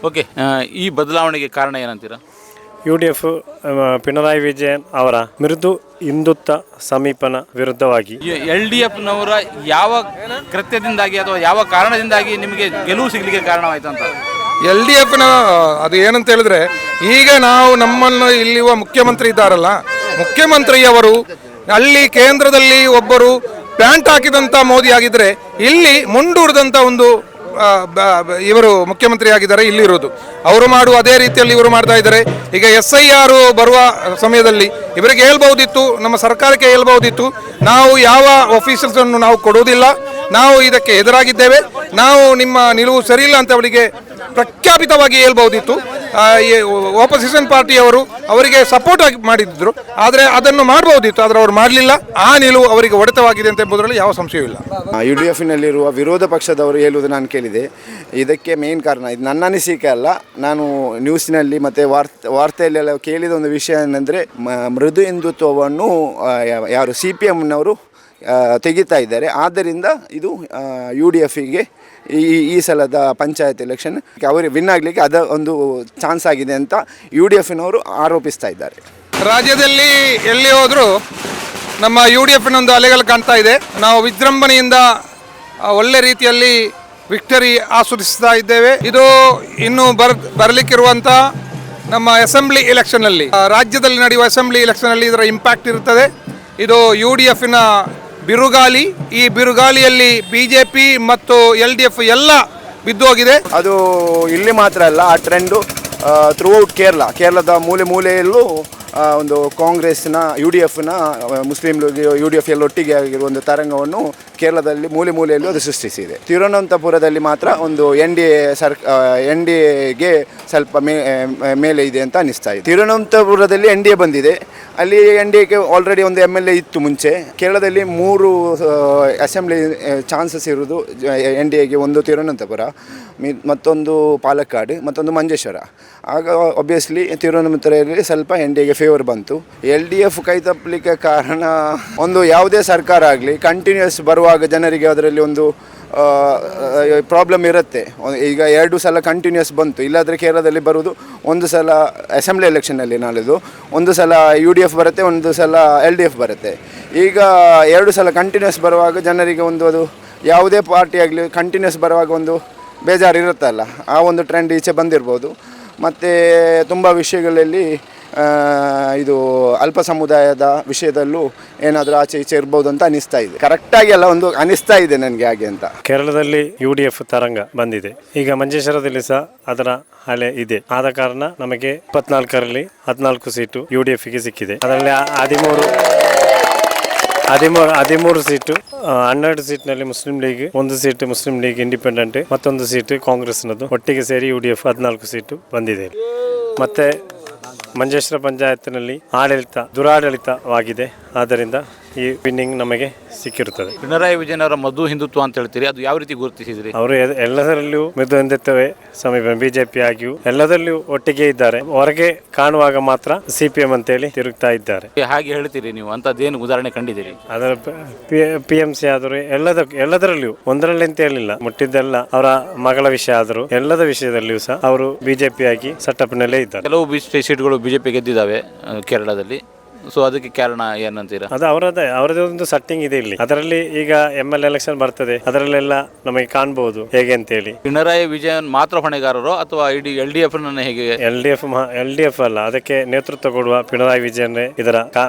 Okay, ಈ ಬದಲಾವಣೆಗೆ ಕಾರಣ ಏನಂತೀರಾ? UDF ಪಿಣರಾಯಿ ವಿಜಯನ್ ಅವರ ಮೃದು ಹಿಂದುತ್ವ ಸಮೀಪನ ವಿರುದ್ಧವಾಗಿ LDFನವರ ಯಾವ ಕೃತ್ಯದಿಂದಾಗಿ ಅಥವಾ ಯಾವ ಕಾರಣದಿಂದಾಗಿ ನಿಮಗೆ ಗೆಲುವು ಸಿಗಲಿಕ್ಕೆ ಕಾರಣವಾಯ್ತು ಅಂತ? LDFನ ಅದು ಏನಂತ ಹೇಳಿದ್ರೆ, ಈಗ ನಾವು ನಮ್ಮನ್ನು ಇಲ್ಲಿರುವ ಮುಖ್ಯಮಂತ್ರಿ ಇದ್ದಾರಲ್ಲ, ಮುಖ್ಯಮಂತ್ರಿಯವರು ಅಲ್ಲಿ ಕೇಂದ್ರದಲ್ಲಿ ಒಬ್ಬರು ಪ್ಯಾಂಟ್ ಹಾಕಿದಂಥ ಮೋದಿ ಆಗಿದ್ದರೆ ಇಲ್ಲಿ ಮುಂದೂಡಿದಂಥ ಒಂದು ಇವರು ಮುಖ್ಯಮಂತ್ರಿ ಆಗಿದ್ದಾರೆ ಇಲ್ಲಿರೋದು. ಅವರು ಮಾಡುವ ಅದೇ ರೀತಿಯಲ್ಲಿ ಇವರು ಮಾಡ್ತಾ ಇದ್ದಾರೆ. ಈಗ SIR ಬರುವ ಸಮಯದಲ್ಲಿ ಇವರಿಗೆ ಹೇಳ್ಬಹುದಿತ್ತು, ನಮ್ಮ ಸರ್ಕಾರಕ್ಕೆ ಹೇಳ್ಬಹುದಿತ್ತು, ನಾವು ಯಾವ ಆಫೀಸರ್ಸನ್ನು ನಾವು ಕೊಡುವುದಿಲ್ಲ, ನಾವು ಇದಕ್ಕೆ ಎದುರಾಗಿದ್ದೇವೆ, ನಾವು ನಿಮ್ಮ ನಿಲುವು ಸರಿಯಿಲ್ಲ ಅಂತ ಅವರಿಗೆ ಪ್ರಖ್ಯಾಪಿತವಾಗಿ ಹೇಳ್ಬಹುದಿತ್ತು. ಆಪೋಸಿಷನ್ ಪಾರ್ಟಿಯವರು ಅವರಿಗೆ ಸಪೋರ್ಟ್ ಆಗಿ ಮಾಡಿದ್ರು, ಆದರೆ ಅದನ್ನು ಮಾಡಬಹುದಿತ್ತು, ಆದರೆ ಅವರು ಮಾಡಲಿಲ್ಲ. ಆ ನಿಲುವು ಅವರಿಗೆ ಹೊಡೆತವಾಗಿದೆ ಅಂತ ಎಂಬುದರಲ್ಲಿ ಯಾವ ಸಂಶಯವಿಲ್ಲ. UDFನಲ್ಲಿರುವ ವಿರೋಧ ಪಕ್ಷದವರು ಹೇಳುವುದು ನಾನು ಕೇಳಿದೆ. ಇದಕ್ಕೆ ಮೇನ್ ಕಾರಣ, ಇದು ನನ್ನ ಅನಿಸಿಕೆ ಅಲ್ಲ, ನಾನು ನ್ಯೂಸ್ನಲ್ಲಿ ಮತ್ತು ವಾರ್ತೆಯಲ್ಲೆಲ್ಲ ಕೇಳಿದ ಒಂದು ವಿಷಯ ಏನಂದರೆ, ಮೃದು ಹಿಂದುತ್ವವನ್ನು ಯಾರು CPMನವರು ತೆಗಿತಾ ಇದ್ದಾರೆ. ಆದ್ದರಿಂದ ಇದು UDFಗೆ ಈ ಸಲದ ಪಂಚಾಯತ್ ಎಲೆಕ್ಷನ್ ಅವರು ವಿನ್ ಆಗಲಿಕ್ಕೆ ಅದ ಒಂದು ಚಾನ್ಸ್ ಆಗಿದೆ ಅಂತ UDFನವರು ಆರೋಪಿಸ್ತಾ ಇದ್ದಾರೆ. ರಾಜ್ಯದಲ್ಲಿ ಎಲ್ಲಿ ಹೋದರೂ ನಮ್ಮ UDFನ ಒಂದು ಅಲೆಗಳು ಕಾಣ್ತಾ ಇದೆ. ನಾವು ವಿಜೃಂಭಣೆಯಿಂದ ಒಳ್ಳೆ ರೀತಿಯಲ್ಲಿ ವಿಕ್ಟರಿ ಆಸ್ವಾದಿಸ್ತಾ ಇದ್ದೇವೆ. ಇದು ಇನ್ನು ಬರಲಿಕ್ಕಿರುವಂಥ ನಮ್ಮ ಅಸೆಂಬ್ಲಿ ಎಲೆಕ್ಷನ್ನಲ್ಲಿ, ರಾಜ್ಯದಲ್ಲಿ ನಡೆಯುವ ಅಸೆಂಬ್ಲಿ ಎಲೆಕ್ಷನ್ನಲ್ಲಿ ಇದರ ಇಂಪ್ಯಾಕ್ಟ್ ಇರುತ್ತದೆ. ಇದು UDFನ ಬಿರುಗಾಲಿ. ಈ ಬಿರುಗಾಲಿಯಲ್ಲಿ BJP ಮತ್ತು LDF ಎಲ್ಲ ಬಿದ್ದೋಗಿದೆ. ಅದು ಇಲ್ಲಿ ಮಾತ್ರ ಅಲ್ಲ, ಆ ಟ್ರೆಂಡು ಥ್ರೂಔಟ್ ಕೇರಳದ ಮೂಲೆಯಲ್ಲೂ ಒಂದು ಕಾಂಗ್ರೆಸ್ನ UDFನ ಮುಸ್ಲಿಂ UDF ಎಲ್ಲ ಒಟ್ಟಿಗೆ ಆಗಿರುವ ಒಂದು ತರಂಗವನ್ನು ಕೇರಳದಲ್ಲಿ ಮೂಲೆಯಲ್ಲೂ ಅದು ಸೃಷ್ಟಿಸಿದೆ. ತಿರುವನಂತಪುರದಲ್ಲಿ ಮಾತ್ರ ಒಂದು NDAಗೆ ಸ್ವಲ್ಪ ಮೇಲೆ ಇದೆ ಅಂತ ಅನಿಸ್ತಾ ಇದೆ. ತಿರುವನಂತಪುರದಲ್ಲಿ NDA ಬಂದಿದೆ, ಅಲ್ಲಿ NDAಗೆ ಆಲ್ರೆಡಿ ಒಂದು MLA ಇತ್ತು ಮುಂಚೆ. ಕೇರಳದಲ್ಲಿ 3 ಅಸೆಂಬ್ಲಿ ಚಾನ್ಸಸ್ ಇರೋದು NDAಗೆ, ಒಂದು ತಿರುವನಂತಪುರ, ಮತ್ತೊಂದು ಪಾಲಕ್ಕಾಡ್, ಮತ್ತೊಂದು ಮಂಜೇಶ್ವರ. ಆಗ ಒಬ್ವಿಯಸ್ಲಿ ತಿರುವನಂತಪುರದಲ್ಲಿ ಸ್ವಲ್ಪ NDAಗೆ ಫೇವರ್ ಬಂತು. LDF ಕೈ ತಪ್ಪಲಿಕ್ಕೆ ಕಾರಣ, ಒಂದು ಯಾವುದೇ ಸರ್ಕಾರ ಆಗಲಿ ಕಂಟಿನ್ಯೂಸ್ ಬರುವಾಗ ಜನರಿಗೆ ಅದರಲ್ಲಿ ಒಂದು ಪ್ರಾಬ್ಲಮ್ ಇರುತ್ತೆ. ಈಗ 2 ಸಲ ಕಂಟಿನ್ಯೂಸ್ ಬಂತು, ಇಲ್ಲಾದರೆ ಕೇರಳದಲ್ಲಿ ಬರುವುದು ಒಂದು ಸಲ ಅಸೆಂಬ್ಲಿ ಎಲೆಕ್ಷನ್ನಲ್ಲಿ, ನಾಳೆದು ಒಂದು ಸಲ UDF ಬರುತ್ತೆ, ಒಂದು ಸಲ LDF ಬರುತ್ತೆ. ಈಗ 2 ಸಲ ಕಂಟಿನ್ಯೂಸ್ ಬರುವಾಗ ಜನರಿಗೆ ಒಂದು, ಅದು ಯಾವುದೇ ಪಾರ್ಟಿ ಆಗಲಿ ಕಂಟಿನ್ಯೂಸ್ ಬರುವಾಗ ಒಂದು ಬೇಜಾರು ಇರುತ್ತಲ್ಲ, ಆ ಒಂದು ಟ್ರೆಂಡ್ ಈಚೆ ಬಂದಿರ್ಬೋದು. ಮತ್ತು ತುಂಬ ವಿಷಯಗಳಲ್ಲಿ ಇದು ಅಲ್ಪ ಸಮುದಾಯದ ವಿಷಯದಲ್ಲೂ ಏನಾದರೂ ಆಚೆ ಈಚೆ ಇರ್ಬೋದು ಅಂತ ಅನಿಸ್ತಾ ಇದೆ. ಕರೆಕ್ಟಾಗಿ ಅಲ್ಲ, ಒಂದು ಅನಿಸ್ತಾ ಇದೆ ನನಗೆ ಹಾಗೆ ಅಂತ. ಕೇರಳದಲ್ಲಿ UDF ತರಂಗ ಬಂದಿದೆ. ಈಗ ಮಂಜೇಶ್ವರದಲ್ಲಿ ಸಹ ಅದರ ಅಲೆ ಇದೆ. ಆದ ಕಾರಣ ನಮಗೆ 24ರಲ್ಲಿ 14 ಸೀಟು UDFಗೆ ಸಿಕ್ಕಿದೆ. ಅದರಲ್ಲಿ 13 ಸೀಟು, 12 ಸೀಟ್ನಲ್ಲಿ Muslim League, 1 seat Muslim League independent, ಮತ್ತೊಂದು ಸೀಟ್ ಕಾಂಗ್ರೆಸ್ನದು. ಒಟ್ಟಿಗೆ ಸೇರಿ UDF 14 ಸೀಟು ಬಂದಿದೆ. ಮತ್ತೆ ಮಂಜೇಶ್ವರ ಪಂಚಾಯತ್ನಲ್ಲಿ ದುರಾಡಳಿತವಾಗಿದೆ. ಆದ್ದರಿಂದ ಈ ವಿನ್ನಿಂಗ್ ನಮಗೆ ಸಿಕ್ಕಿರುತ್ತದೆ. ಪಿಣರಾಯಿ ವಿಜಯನ್ ಅವರ ಮೃದು ಹಿಂದುತ್ವ ಅಂತ ಹೇಳ್ತೀರಿ, ಅದು ಯಾವ ರೀತಿ ಗುರುತಿಸಿದ್ರಿ? ಅವರು ಎಲ್ಲದರಲ್ಲಿಯೂ ಮೃದು ಹಿಂದುತ್ವವೇ ಸಮೀಪ, BJP ಆಗಿಯೂ ಎಲ್ಲದರಲ್ಲಿಯೂ ಒಟ್ಟಿಗೆ ಇದ್ದಾರೆ. ಹೊರಗೆ ಕಾಣುವಾಗ ಮಾತ್ರ CPM ಅಂತೇಳಿ ತಿರುಗ್ತಾ ಇದ್ದಾರೆ. ಹಾಗೆ ಹೇಳ್ತೀರಿ ನೀವು? ಅಂತದ್ದೇನು ಉದಾಹರಣೆ ಕಂಡಿದ್ದೀರಿ? ಅದರ PMC ಆದರೂ ಎಲ್ಲದರಲ್ಲಿಯೂ, ಒಂದರಲ್ಲಿ ಅಂತ ಹೇಳಿಲ್ಲ, ಮುಟ್ಟಿದ್ದೆಲ್ಲ ಅವರ ಮಗಳ ವಿಷಯ ಆದರೂ ಎಲ್ಲದ ವಿಷಯದಲ್ಲಿಯೂ ಸಹ ಅವರು BJP ಆಗಿ ಸೆಟಪ್ನಲ್ಲೇ ಇದ್ದಾರೆ. ಕೆಲವು ಸೀಟ್ಗಳು BJP ಗೆದ್ದಿದ್ದಾವೆ ಕೇರಳದಲ್ಲಿ. ಸೊ ಅದಕ್ಕೆ ಕಾರಣ ಏನಂತೀರಾ? ಅದು ಅವರದೇ ಒಂದು ಸೆಟ್ಟಿಂಗ್ ಇದೆ ಇಲ್ಲಿ. ಅದರಲ್ಲಿ ಈಗ MLA ಎಲೆಕ್ಷನ್ ಬರ್ತದೆ, ಅದರಲ್ಲೆಲ್ಲ ನಮಗೆ ಕಾಣಬಹುದು ಹೇಗೆ ಅಂತೇಳಿ. ಪಿಣರಾಯಿ ವಿಜಯನ್ ಮಾತ್ರ ಹೊಣೆಗಾರರು ಅಥವಾ ಇಡೀ LDF ಹೇಗೆ? LDF ಅಲ್ಲ, ಅದಕ್ಕೆ ನೇತೃತ್ವ ಕೊಡುವ ಪಿಣರಾಯಿ ವಿಜಯನ್ ಇದರ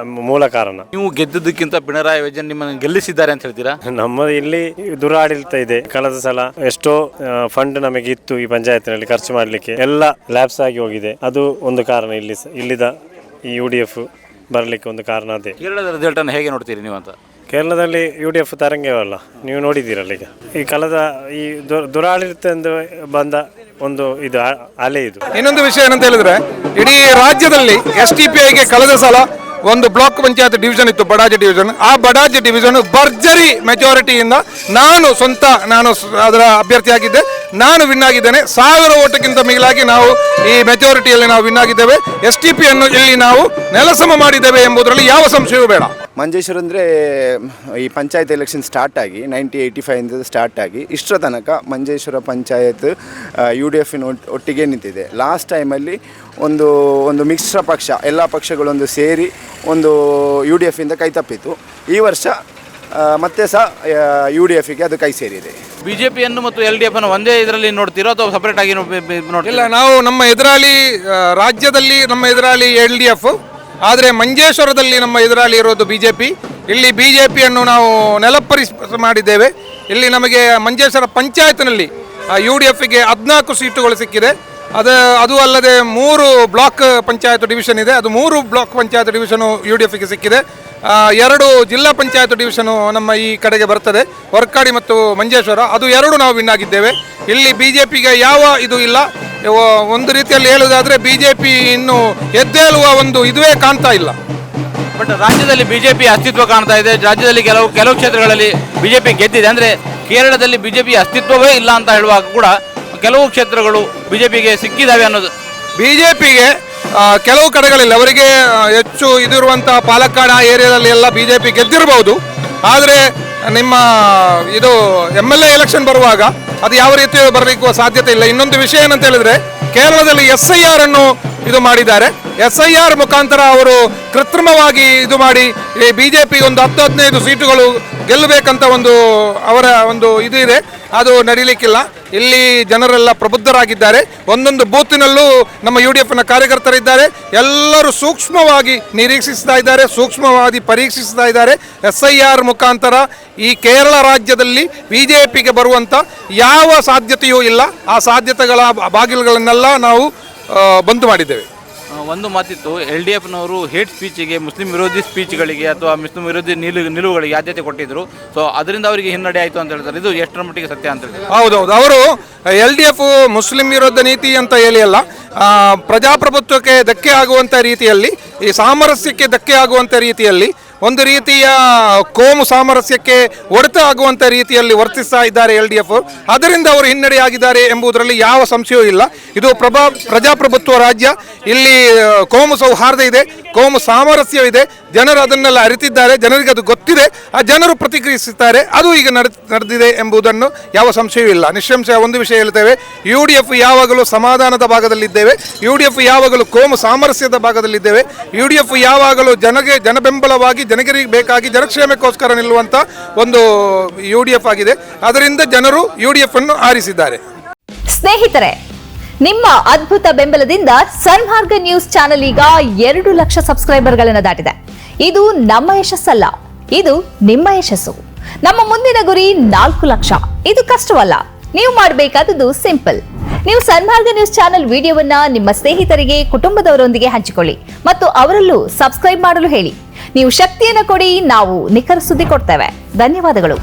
ಮೂಲ ಕಾರಣ. ನೀವು ಗೆದ್ದದಕ್ಕಿಂತ ಪಿಣರಾಯಿ ವಿಜಯನ್ ನಿಮ್ಮನ್ನು ಗೆಲ್ಲಿಸಿದ್ದಾರೆ ಅಂತ ಹೇಳ್ತೀರಾ? ನಮ್ಮ ಇಲ್ಲಿ ದುರಾಡಳಿತ ಇದೆ. ಕಳೆದ ಸಲ ಎಷ್ಟೋ ಫಂಡ್ ನಮಗೆ ಇತ್ತು ಈ ಪಂಚಾಯತ್ನಲ್ಲಿ ಖರ್ಚು ಮಾಡಲಿಕ್ಕೆ, ಎಲ್ಲ ಲ್ಯಾಬ್ಸ್ ಆಗಿ ಹೋಗಿದೆ. ಅದು ಒಂದು ಕಾರಣ. ಇಲ್ಲಿದ ಈ UDF ಬರಲಿಕ್ಕೆ ಒಂದು ಕಾರಣ ಅದೇ. ಕೇರಳದ ರಿಸಲ್ಟ್ ಅನ್ನು ಹೇಗೆ ನೋಡ್ತೀರಿ ನೀವು ಅಂತ? ಕೇರಳದಲ್ಲಿ UDF ತರಂಗವಲ್ಲ, ನೀವು ನೋಡಿದ್ದೀರಲ್ಲ. ಈಗ ಈ ಕಳೆದ ಈ ದುರಾಡಳಿತದಿಂದ ಬಂದ ಒಂದು ಇದು ಅಲೆ ಇದು. ಇನ್ನೊಂದು ವಿಷಯ ಏನಂತ ಹೇಳಿದ್ರೆ, ಇಡೀ ರಾಜ್ಯದಲ್ಲಿ STPIಗೆ ಕಳೆದ ಸಲ ಒಂದು ಬ್ಲಾಕ್ ಪಂಚಾಯತ್ ಡಿವಿಷನ್ ಇತ್ತು, ಬಡಾಜಿ ಡಿವಿಷನ್. ಆ ಬಡಾಜಿ ಡಿವಿಷನ್ ಭರ್ಜರಿ ಮೆಜಾರಿಟಿಯಿಂದ ನಾನು ಅದರ ಅಭ್ಯರ್ಥಿಯಾಗಿದ್ದೆ. ನಾನು ವಿನ್ ಆಗಿದ್ದೇನೆ. 1000 ಓಟಕ್ಕಿಂತ ಮಿಗಿಲಾಗಿ ನಾವು ಈ ಮೆಜಾರಿಟಿಯಲ್ಲಿ ನಾವು ವಿನ್ ಆಗಿದ್ದೇವೆ. SDP ಅನ್ನು ಇಲ್ಲಿ ನಾವು ನೆಲಸಮ ಮಾಡಿದ್ದೇವೆ ಎಂಬುದರಲ್ಲಿ ಯಾವ ಸಂಶಯವೂ ಬೇಡ. ಮಂಜೇಶ್ವರ ಅಂದರೆ ಈ ಪಂಚಾಯತ್ ಎಲೆಕ್ಷನ್ ಸ್ಟಾರ್ಟ್ ಆಗಿ 1985 ಸ್ಟಾರ್ಟ್ ಆಗಿ ಇಷ್ಟರ ತನಕ ಮಂಜೇಶ್ವರ ಪಂಚಾಯತ್ UDF ಒಟ್ಟಿಗೆ ನಿಂತಿದೆ. ಲಾಸ್ಟ್ ಟೈಮಲ್ಲಿ ಒಂದು ಮಿಶ್ರ ಪಕ್ಷ, ಎಲ್ಲ ಪಕ್ಷಗಳೊಂದು ಸೇರಿ ಒಂದು UDFಯಿಂದ ಕೈ ತಪ್ಪಿತು. ಈ ವರ್ಷ ಮತ್ತೆ ಸಹ UDFಗೆ ಅದು ಕೈ ಸೇರಿದೆ. ಬಿಜೆಪಿಯನ್ನು ಮತ್ತು LDF ಅನ್ನು ಒಂದೇ ಇದರಲ್ಲಿ ನೋಡ್ತೀರೋ ಅಥವಾ ಸಪರೇಟ್ ಆಗಿ ನೋಡ್ತೀರಾ? ಇಲ್ಲ, ನಾವು ನಮ್ಮ ಎದುರಾಳಿ ರಾಜ್ಯದಲ್ಲಿ ನಮ್ಮ ಎದುರಾಳಿ LDF, ಆದರೆ ಮಂಜೇಶ್ವರದಲ್ಲಿ ನಮ್ಮ ಎದುರಾಳಿ ಇರೋದು BJP. ಇಲ್ಲಿ BJPಯನ್ನು ನಾವು ನೆಲಪರಿಶೀಲನೆ ಮಾಡಿದ್ದೇವೆ. ಇಲ್ಲಿ ನಮಗೆ ಮಂಜೇಶ್ವರ ಪಂಚಾಯತ್ನಲ್ಲಿ UDFಗೆ 14 ಸೀಟುಗಳು ಸಿಕ್ಕಿದೆ. ಅದು ಅಲ್ಲದೆ 3 ಬ್ಲಾಕ್ ಪಂಚಾಯತ್ ಡಿವಿಷನ್ ಇದೆ, ಅದು 3 ಬ್ಲಾಕ್ ಪಂಚಾಯತ್ ಡಿವಿಷನು UDFಗೆ ಸಿಕ್ಕಿದೆ. 2 ಜಿಲ್ಲಾ ಪಂಚಾಯತ್ ಡಿವಿಷನು ನಮ್ಮ ಈ ಕಡೆಗೆ ಬರ್ತದೆ, ಹೊರಕಾಡಿ ಮತ್ತು ಮಂಜೇಶ್ವರ, ಅದು 2 ನಾವು ವಿನ್ ಆಗಿದ್ದೇವೆ. ಇಲ್ಲಿ BJPಗೆ ಯಾವ ಇದು ಇಲ್ಲ. ಒಂದು ರೀತಿಯಲ್ಲಿ ಹೇಳುವುದಾದರೆ BJP ಇನ್ನು ಎದ್ದೇಳುವ ಒಂದು ಇದುವೇ ಕಾಣ್ತಾ ಇಲ್ಲ. ಬಟ್ ರಾಜ್ಯದಲ್ಲಿ BJP ಅಸ್ತಿತ್ವ ಕಾಣ್ತಾ ಇದೆ. ರಾಜ್ಯದಲ್ಲಿ ಕೆಲವು ಕ್ಷೇತ್ರಗಳಲ್ಲಿ BJP ಗೆದ್ದಿದೆ. ಅಂದರೆ ಕೇರಳದಲ್ಲಿ BJP ಅಸ್ತಿತ್ವವೇ ಇಲ್ಲ ಅಂತ ಹೇಳುವಾಗ ಕೂಡ ಕೆಲವು ಕ್ಷೇತ್ರಗಳು BJPಗೆ ಸಿಕ್ಕಿದ್ದಾವೆ ಅನ್ನೋದು. BJPಗೆ ಕೆಲವು ಕಡೆಗಳಲ್ಲಿ ಅವರಿಗೆ ಹೆಚ್ಚು ಇದಿರುವಂಥ ಪಾಲಕ್ಕಾಡ್ ಆ ಏರಿಯಾದಲ್ಲಿ ಎಲ್ಲ BJP ಗೆದ್ದಿರಬಹುದು. ಆದರೆ ನಿಮ್ಮ ಇದು MLA ಎಲೆಕ್ಷನ್ ಬರುವಾಗ ಅದು ಯಾವ ರೀತಿ ಬರಲಿಕ್ಕೂ ಸಾಧ್ಯತೆ ಇಲ್ಲ. ಇನ್ನೊಂದು ವಿಷಯ ಏನಂತ ಹೇಳಿದ್ರೆ, ಕೇರಳದಲ್ಲಿ SIR ಅನ್ನು ಇದು ಮಾಡಿದ್ದಾರೆ. SIR ಮುಖಾಂತರ ಅವರು ಕೃತ್ರಿಮವಾಗಿ ಇದು ಮಾಡಿ BJP ಒಂದು 10-15 ಸೀಟುಗಳು ಗೆಲ್ಲಬೇಕಂತ ಅವರ ಒಂದು ಇದು ಇದೆ. ಅದು ನಡೀಲಿಕ್ಕಿಲ್ಲ. ಇಲ್ಲಿ ಜನರೆಲ್ಲ ಪ್ರಬುದ್ಧರಾಗಿದ್ದಾರೆ. ಒಂದೊಂದು ಬೂತಿನಲ್ಲೂ ನಮ್ಮ UDFನ ಕಾರ್ಯಕರ್ತರಿದ್ದಾರೆ. ಎಲ್ಲರೂ ಸೂಕ್ಷ್ಮವಾಗಿ ನಿರೀಕ್ಷಿಸ್ತಾ ಇದ್ದಾರೆ, ಸೂಕ್ಷ್ಮವಾಗಿ ಪರೀಕ್ಷಿಸ್ತಾ ಇದ್ದಾರೆ. SIR ಮುಖಾಂತರ ಈ ಕೇರಳ ರಾಜ್ಯದಲ್ಲಿ BJPಗೆ ಬರುವಂಥ ಯಾವ ಸಾಧ್ಯತೆಯೂ ಇಲ್ಲ. ಆ ಸಾಧ್ಯತೆಗಳ ಬಾಗಿಲುಗಳನ್ನೆಲ್ಲ ನಾವು ಬಂದ್ ಮಾಡಿದ್ದೇವೆ. ಒಂದು ಮಾತಿತ್ತು, LDFನವರು ಹೇಟ್ ಸ್ಪೀಚಿಗೆ, ಮುಸ್ಲಿಂ ವಿರೋಧಿ ಸ್ಪೀಚ್ಗಳಿಗೆ ಅಥವಾ ಮುಸ್ಲಿಂ ವಿರೋಧಿ ನಿಲುವುಗಳಿಗೆ ಆದ್ಯತೆ ಕೊಟ್ಟಿದ್ರು. ಸೊ ಅದರಿಂದ ಅವರಿಗೆ ಹಿನ್ನಡೆ ಆಯಿತು ಅಂತ ಹೇಳ್ತಾರೆ. ಇದು ಎಷ್ಟರ ಮಟ್ಟಿಗೆ ಸತ್ಯ ಅಂತ ಹೇಳಿ? ಹೌದೌದು, ಅವರು LDF ಮುಸ್ಲಿಂ ವಿರೋಧ ನೀತಿ ಅಂತ ಹೇಳಿ ಅಲ್ಲ, ಪ್ರಜಾಪ್ರಭುತ್ವಕ್ಕೆ ಧಕ್ಕೆ ಆಗುವಂಥ ರೀತಿಯಲ್ಲಿ, ಈ ಸಾಮರಸ್ಯಕ್ಕೆ ಧಕ್ಕೆ ಆಗುವಂಥ ರೀತಿಯಲ್ಲಿ, ಒಂದು ರೀತಿಯ ಕೋಮು ಸಾಮರಸ್ಯಕ್ಕೆ ಹೊಡೆತ ಆಗುವಂಥ ರೀತಿಯಲ್ಲಿ ವರ್ತಿಸ್ತಾ ಇದ್ದಾರೆ LDF. ಅದರಿಂದ ಅವರು ಹಿನ್ನಡೆಯಾಗಿದ್ದಾರೆ ಎಂಬುದರಲ್ಲಿ ಯಾವ ಸಂಶಯವೂ ಇಲ್ಲ. ಇದು ಪ್ರಜಾಪ್ರಭುತ್ವ ರಾಜ್ಯ. ಇಲ್ಲಿ ಕೋಮು ಸೌಹಾರ್ದ ಇದೆ, ಕೋಮು ಸಾಮರಸ್ಯವಿದೆ. ಜನರು ಅದನ್ನೆಲ್ಲ ಅರಿತಿದ್ದಾರೆ, ಜನರಿಗೆ ಅದು ಗೊತ್ತಿದೆ. ಆ ಜನರು ಪ್ರತಿಕ್ರಿಯಿಸುತ್ತಾರೆ. ಅದು ಈಗ ನಡೆದಿದೆ ಎಂಬುದನ್ನು ಯಾವ ಸಂಶಯವೂ ಇಲ್ಲ. ನಿಸ್ಸಂಶಯ ಒಂದು ವಿಷಯ ಹೇಳ್ತೇವೆ, UDF ಯಾವಾಗಲೂ ಸಮಾಧಾನದ ಭಾಗದಲ್ಲಿದ್ದೇವೆ. UDF ಯಾವಾಗಲೂ ಕೋಮು ಸಾಮರಸ್ಯದ ಭಾಗದಲ್ಲಿದ್ದೇವೆ. UDF ಯಾವಾಗಲೂ ಜನಬೆಂಬಲವಾಗಿ, ಜನರಿಗೆ ಬೇಕಾಗಿ, ಜನಕ್ಷೇಮಕ್ಕೋಸ್ಕರ ನಿಲ್ಲುವಂಥ ಒಂದು UDF ಆಗಿದೆ. ಅದರಿಂದ ಜನರು UDF ಅನ್ನು ಆರಿಸಿದ್ದಾರೆ. ಸ್ನೇಹಿತರೆ, ನಿಮ್ಮ ಅದ್ಭುತ ಬೆಂಬಲದಿಂದ ಸನ್ಮಾರ್ಗ ನ್ಯೂಸ್ ಚಾನೆಲ್ ಈಗ 2 ಲಕ್ಷ ಸಬ್ಸ್ಕ್ರೈಬರ್ಗಳನ್ನು ದಾಟಿದೆ. ಇದು ನಮ್ಮ ಯಶಸ್ಸಲ್ಲ, ಇದು ನಿಮ್ಮ ಯಶಸ್ಸು. ನಮ್ಮ ಮುಂದಿನ ಗುರಿ 4 ಲಕ್ಷ. ಇದು ಕಷ್ಟವಲ್ಲ. ನೀವು ಮಾಡಬೇಕಾದದ್ದು ಸಿಂಪಲ್. ನೀವು ಸನ್ಮಾರ್ಗ ನ್ಯೂಸ್ ಚಾನೆಲ್ ವಿಡಿಯೋವನ್ನ ನಿಮ್ಮ ಸ್ನೇಹಿತರಿಗೆ, ಕುಟುಂಬದವರೊಂದಿಗೆ ಹಂಚಿಕೊಳ್ಳಿ ಮತ್ತು ಅವರಲ್ಲೂ ಸಬ್ಸ್ಕ್ರೈಬ್ ಮಾಡಲು ಹೇಳಿ. ನೀವು ಶಕ್ತಿಯನ್ನು ಕೊಡಿ, ನಾವು ನಿಖರ ಸುದ್ದಿ ಕೊಡ್ತೇವೆ. ಧನ್ಯವಾದಗಳು.